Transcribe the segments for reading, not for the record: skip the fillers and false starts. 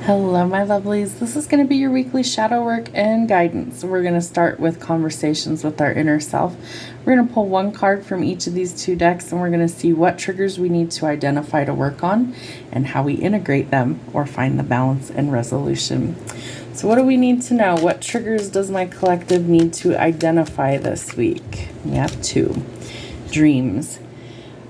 Hello, my lovelies. This is going to be your weekly shadow work and guidance. We're going to start with conversations with our inner self. We're going to pull one card from each of these two decks, and we're going to see what triggers we need to identify to work on and how we integrate them or find the balance and resolution. So what do we need to know? What triggers does my collective need to identify this week? We have two. Dreams.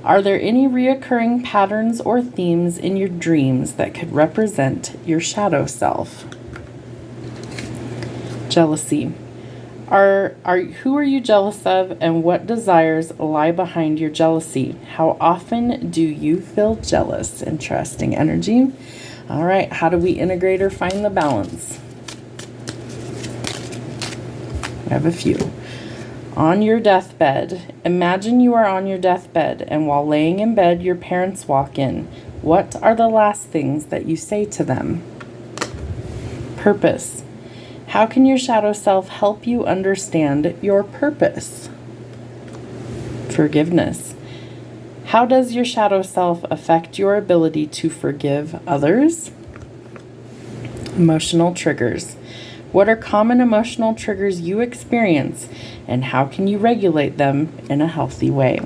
Are there any reoccurring patterns or themes in your dreams that could represent your shadow self? Jealousy. Who are you jealous of, and what desires lie behind your jealousy? How often do you feel jealous? Interesting energy. All right, how do we integrate or find the balance? I have a few. On your deathbed. Imagine you are on your deathbed, and while laying in bed, your parents walk in. What are the last things that you say to them? Purpose. How can your shadow self help you understand your purpose? Forgiveness. How does your shadow self affect your ability to forgive others? Emotional triggers. What are common emotional triggers you experience, and how can you regulate them in a healthy way?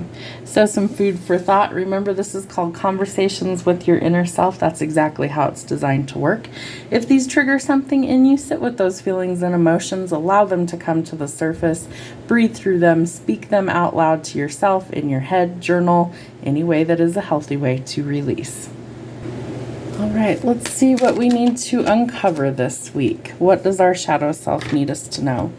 So some food for thought. Remember, this is called Conversations with Your Inner Self. That's exactly how it's designed to work. If these trigger something in you, sit with those feelings and emotions, allow them to come to the surface, breathe through them, speak them out loud to yourself, in your head, journal, any way that is a healthy way to release. All right, let's see what we need to uncover this week. What does our shadow self need us to know?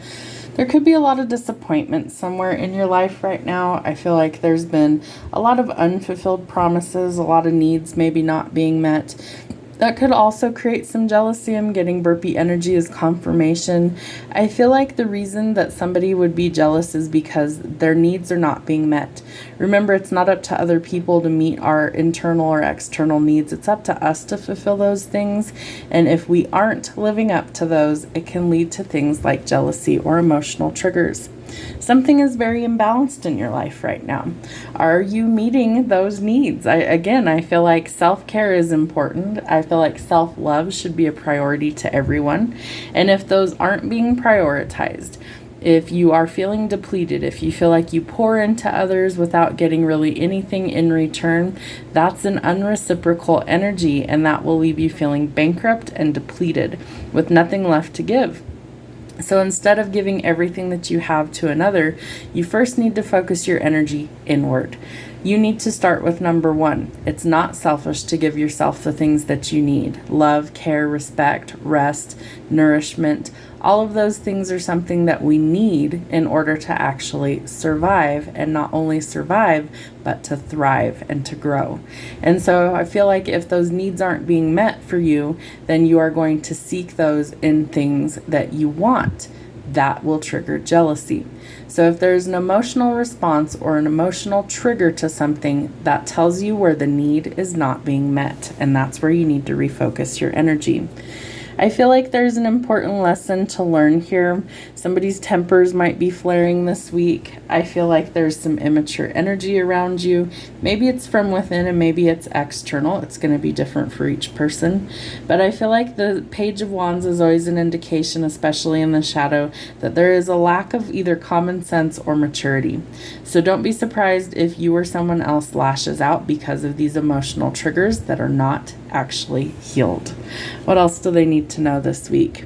There could be a lot of disappointment somewhere in your life right now. I feel like there's been a lot of unfulfilled promises, a lot of needs maybe not being met. That could also create some jealousy. I'm getting burpee energy as confirmation. I feel like the reason that somebody would be jealous is because their needs are not being met. Remember, it's not up to other people to meet our internal or external needs. It's up to us to fulfill those things. And if we aren't living up to those, it can lead to things like jealousy or emotional triggers. Something is very imbalanced in your life right now. Are you meeting those needs? I feel like self-care is important. I feel like self-love should be a priority to everyone. And if those aren't being prioritized, if you are feeling depleted, if you feel like you pour into others without getting really anything in return, that's an unreciprocal energy, and that will leave you feeling bankrupt and depleted with nothing left to give. So instead of giving everything that you have to another, you first need to focus your energy inward. You need to start with number one. It's not selfish to give yourself the things that you need. Love, care, respect, rest, nourishment. All of those things are something that we need in order to actually survive, and not only survive, but to thrive and to grow. And so I feel like if those needs aren't being met for you, then you are going to seek those in things that you want. That will trigger jealousy. So if there's an emotional response or an emotional trigger to something, that tells you where the need is not being met, and that's where you need to refocus your energy. I feel like there's an important lesson to learn here. Somebody's tempers might be flaring this week. I feel like there's some immature energy around you. Maybe it's from within and maybe it's external. It's going to be different for each person. But I feel like the Page of Wands is always an indication, especially in the shadow, that there is a lack of either common sense or maturity. So don't be surprised if you or someone else lashes out because of these emotional triggers that are not actually healed. What else do they need to know this week?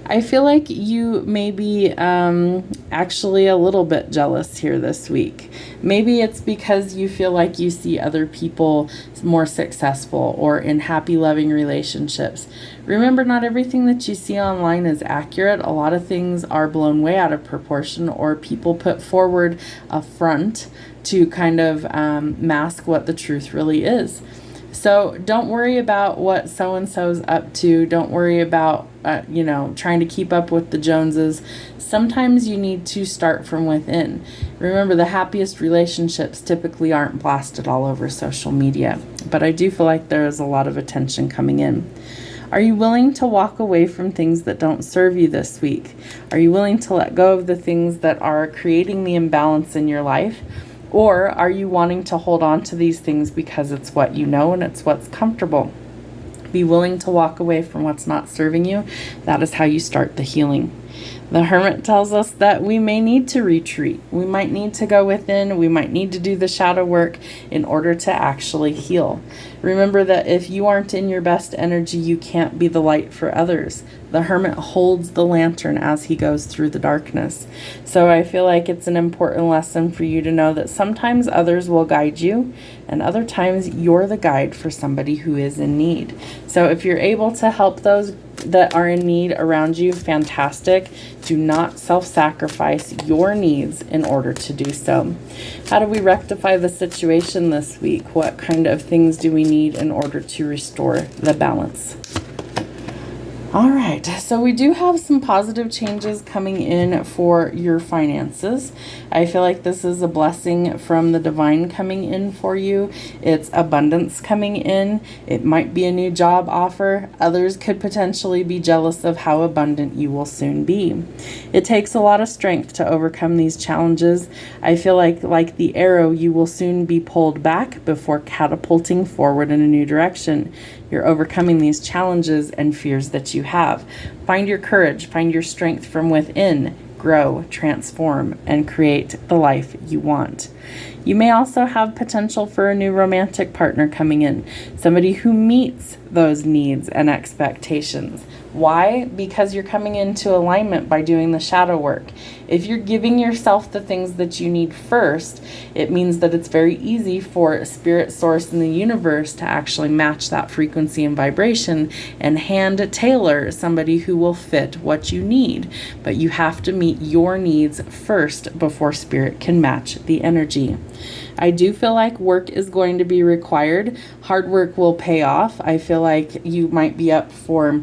I feel like you may be actually a little bit jealous here this week. Maybe it's because you feel like you see other people more successful or in happy, loving relationships. Remember, not everything that you see online is accurate. A lot of things are blown way out of proportion, or people put forward a front to kind of mask what the truth really is. So don't worry about what so-and-so's up to. Don't worry about, trying to keep up with the Joneses. Sometimes you need to start from within. Remember, the happiest relationships typically aren't blasted all over social media. But I do feel like there is a lot of attention coming in. Are you willing to walk away from things that don't serve you this week? Are you willing to let go of the things that are creating the imbalance in your life? Or are you wanting to hold on to these things because it's what you know and it's what's comfortable? Be willing to walk away from what's not serving you. That is how you start the healing. The Hermit tells us that we may need to retreat. We might need to go within. We might need to do the shadow work in order to actually heal. Remember that if you aren't in your best energy, you can't be the light for others. The Hermit holds the lantern as he goes through the darkness. So I feel like it's an important lesson for you to know that sometimes others will guide you, and other times you're the guide for somebody who is in need. So if you're able to help those that are in need around you, fantastic. Do not self-sacrifice your needs in order to do so. How do we rectify the situation this week? What kind of things do we need in order to restore the balance? All right, so we do have some positive changes coming in for your finances. I feel like this is a blessing from the divine coming in for you. It's abundance coming in. It might be a new job offer. Others could potentially be jealous of how abundant you will soon be. It takes a lot of strength to overcome these challenges. I feel like the arrow, you will soon be pulled back before catapulting forward in a new direction. You're overcoming these challenges and fears that you have. Find your courage, find your strength from within, grow, transform, and create the life you want. You may also have potential for a new romantic partner coming in, somebody who meets those needs and expectations. Why? Because you're coming into alignment by doing the shadow work. If you're giving yourself the things that you need first, it means that it's very easy for spirit source in the universe to actually match that frequency and vibration and hand tailor somebody who will fit what you need. But you have to meet your needs first before spirit can match the energy. I do feel like work is going to be required. Hard work will pay off. I feel like you might be up for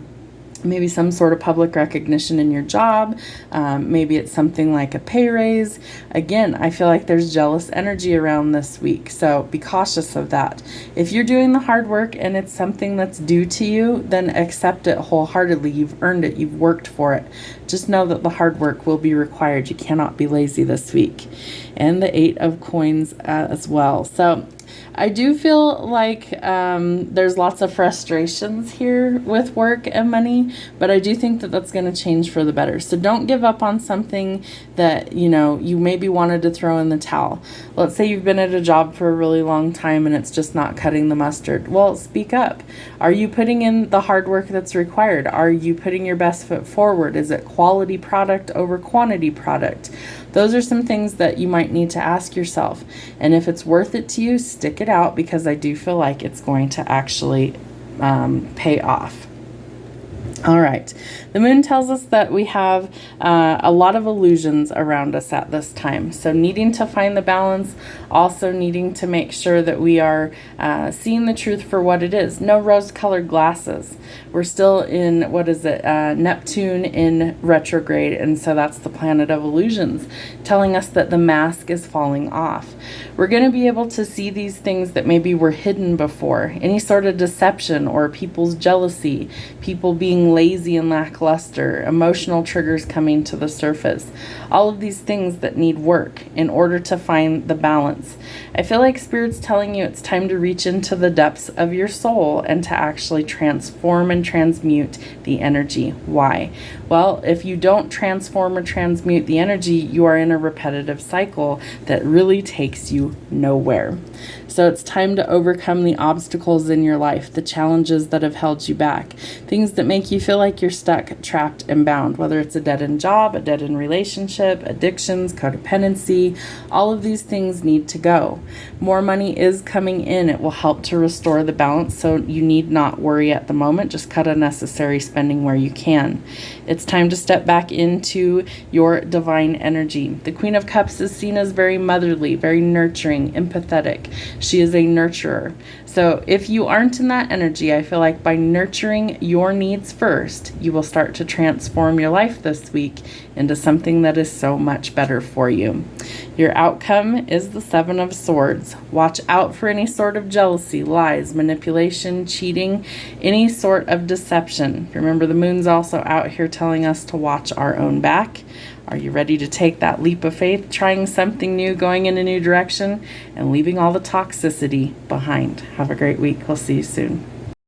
maybe some sort of public recognition in your job. Maybe it's something like a pay raise. Again, I feel like there's jealous energy around this week, so be cautious of that. If you're doing the hard work and it's something that's due to you, then accept it wholeheartedly. You've earned it. You've worked for it. Just know that the hard work will be required. You cannot be lazy this week. And the 8 of Coins as well. So I do feel like there's lots of frustrations here with work and money, but I do think that that's going to change for the better. So don't give up on something that, you maybe wanted to throw in the towel. Let's say you've been at a job for a really long time and it's just not cutting the mustard. Well, speak up. Are you putting in the hard work that's required? Are you putting your best foot forward? Is it quality product over quantity product? Those are some things that you might need to ask yourself. And if it's worth it to you, stick it out, because I do feel like it's going to actually pay off. All right. The moon tells us that we have a lot of illusions around us at this time. So needing to find the balance, also needing to make sure that we are seeing the truth for what it is. No rose-colored glasses. We're still in, Neptune in retrograde, and so that's the planet of illusions, telling us that the mask is falling off. We're going to be able to see these things that maybe were hidden before. Any sort of deception or people's jealousy, people being lazy and lackluster, emotional triggers coming to the surface. All of these things that need work in order to find the balance. I feel like Spirit's telling you it's time to reach into the depths of your soul and to actually transform and transmute the energy. Why? Well, if you don't transform or transmute the energy, you are in a repetitive cycle that really takes you nowhere. So it's time to overcome the obstacles in your life, the challenges that have held you back, things that make you feel like you're stuck, trapped, and bound, whether it's a dead-end job, a dead-end relationship, addictions, codependency. All of these things need to go. More money is coming in. It will help to restore the balance, so you need not worry at the moment. Just cut unnecessary spending where you can. It's time to step back into your divine energy. The Queen of Cups is seen as very motherly, very nurturing, empathetic. She is a nurturer. So if you aren't in that energy, I feel like by nurturing your needs first, you will start to transform your life this week into something that is so much better for you. Your outcome is the 7 of Swords. Watch out for any sort of jealousy, lies, manipulation, cheating, any sort of deception. Remember, the moon's also out here telling us to watch our own back. Are you ready to take that leap of faith, trying something new, going in a new direction, and leaving all the toxicity behind? Have a great week. We'll see you soon.